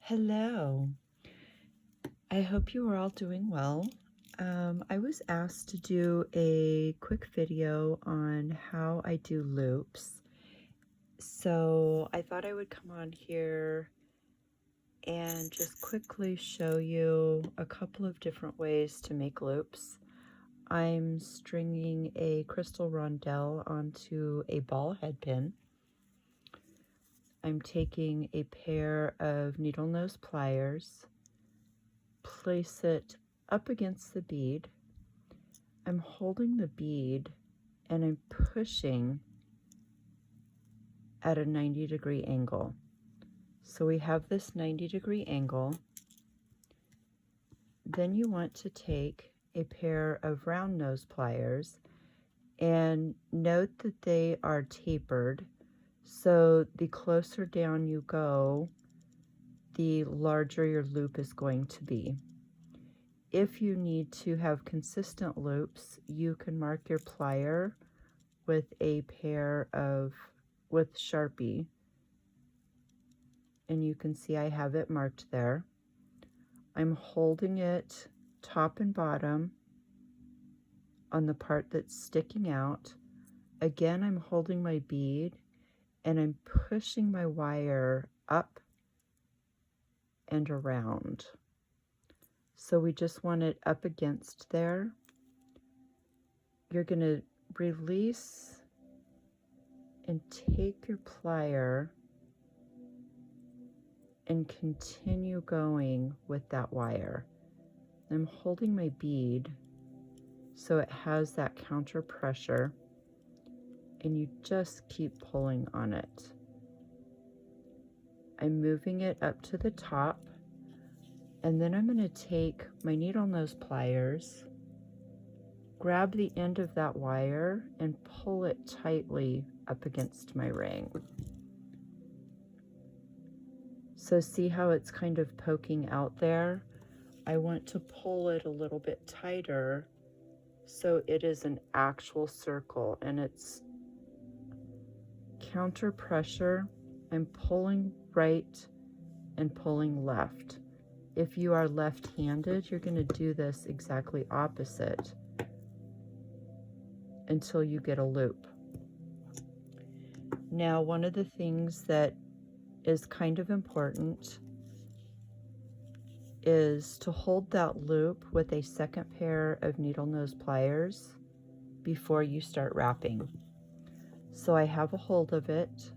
Hello. I hope you are all doing well. I was asked to do a quick video on how I do loops. So I thought I would come on here and just quickly show you a couple of different ways to make loops. I'm stringing a crystal rondelle onto a ball head pin. I'm taking a pair of needle nose pliers, place it up against the bead. I'm holding the bead and I'm pushing at a 90-degree angle. So we have this 90-degree angle. Then you want to take a pair of round nose pliers and note that they are tapered. So the closer down you go, the larger your loop is going to be. If you need to have consistent loops, you can mark your plier with a pair of, with Sharpie. And you can see I have it marked there. I'm holding it top and bottom on the part that's sticking out. Again, I'm holding my bead and I'm pushing my wire up and around. So we just want it up against there. You're going to release and take your plier and continue going with that wire. I'm holding my bead so it has that counter pressure, and you just keep pulling on it. I'm moving it up to the top, and then I'm going to take my needle nose pliers, grab the end of that wire, and pull it tightly up against my ring. So see how it's kind of poking out there? I want to pull it a little bit tighter so it is an actual circle, and it's counter pressure. I'm pulling right and pulling left. If you are left-handed, you're going to do this exactly opposite until you get a loop. Now, one of the things that is kind of important is to hold that loop with a second pair of needle nose pliers before you start wrapping. So I have a hold of it.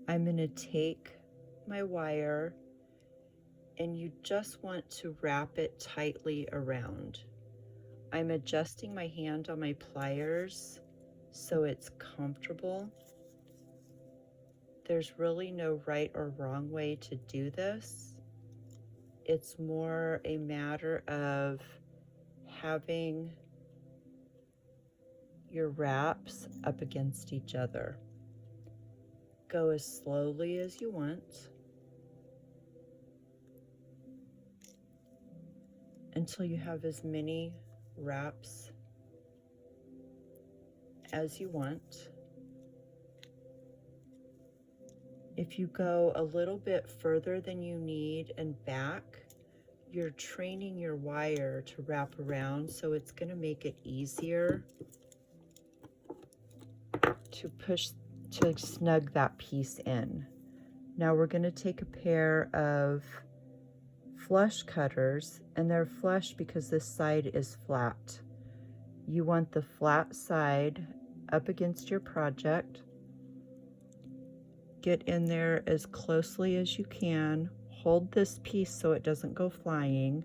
I'm going to take my wire, and you just want to wrap it tightly around. I'm adjusting my hand on my pliers so it's comfortable. There's really no right or wrong way to do this. It's more a matter of having your wraps up against each other. Go as slowly as you want until you have as many wraps as you want. If you go a little bit further than you need and back, you're training your wire to wrap around, so it's going to make it easier to snug that piece in. Now we're going to take a pair of flush cutters, and they're flush because this side is flat. You want the flat side up against your project. Get in there as closely as you can. Hold this piece so it doesn't go flying,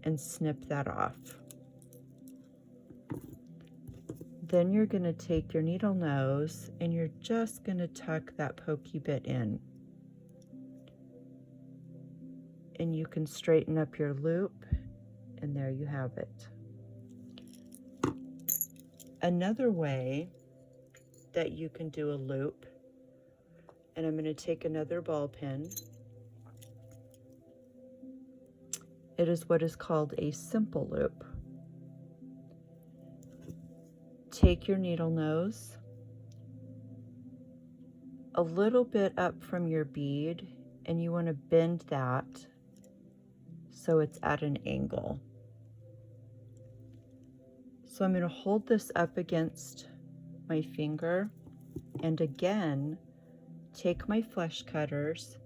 and snip that off. Then you're going to take your needle nose and you're just going to tuck that pokey bit in. And you can straighten up your loop, and there you have it. Another way that you can do a loop, and I'm going to take another ball pin. It is what is called a simple loop. Take your needle nose, a little bit up from your bead, and you want to bend that so it's at an angle. So I'm going to hold this up against my finger, and again take my flesh cutters,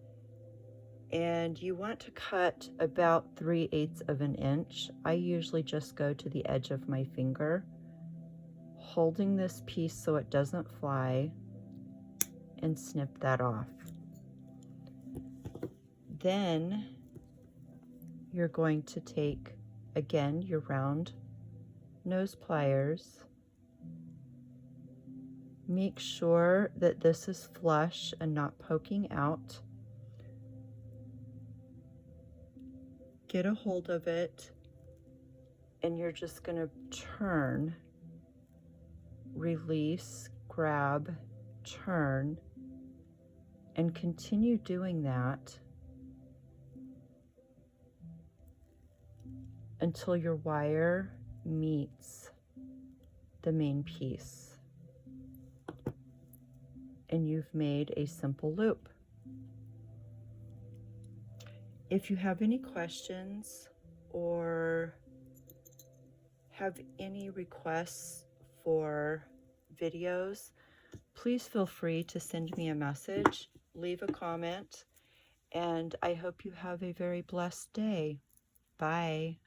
and you want to cut about 3/8 of an inch. I usually just go to the edge of my finger, holding this piece so it doesn't fly, and snip that off. Then you're going to take, again, your round nose pliers. Make sure that this is flush and not poking out. Get a hold of it, and you're just going to turn, release, grab, turn, and continue doing that until your wire meets the main piece, and you've made a simple loop. If you have any questions or have any requests for videos, please feel free to send me a message, leave a comment, and I hope you have a very blessed day. Bye.